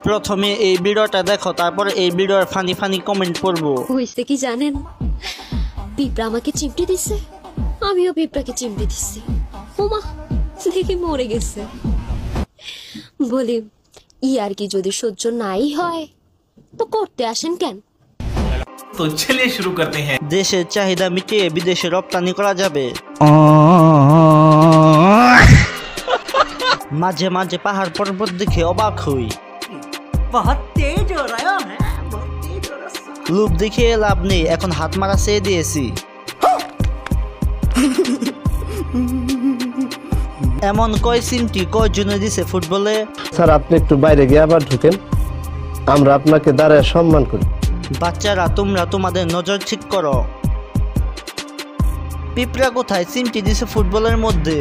প্রথমে এই ভিডিওটা দেখো, তারপর এই ভিডিওর ফানি ফানি কমেন্ট পড়বো। হইছে কি জানেন, পিঁপড়া আমাকে চিমটি দিছে, আমিও পিঁপড়াকে চিমটি দিচ্ছি। ওমা, দেখি মরে গেছে। বলি ইয়ার কি যদি সহ্য নাই হয় তো করতে আসেন কেন? তো চলিয়ে শুরু করতে হ্যাঁ। দেশের চাহিদা মিটিয়ে বিদেশে রপ্তানি করা যাবে। মাঝে মাঝে পাহাড় পর্বত দেখে অবাক হই। লোভ দেখিয়ে লাভ নেই, এখন হাত মারা চেয়ে দিয়েছি। এমন কয় সিমটি কয় জনে দিছে ফুটবলে। স্যার আপনি একটু বাইরে গিয়ে আবার ঢুকেন, আমরা আপনাকে দাঁড়ায় সম্মান করি। বাচ্চারা তোমরা তোমাদের নজর ঠিক করো। পিঁপড়া কোথায় সিমটি দিছে ফুটবলের মধ্যে।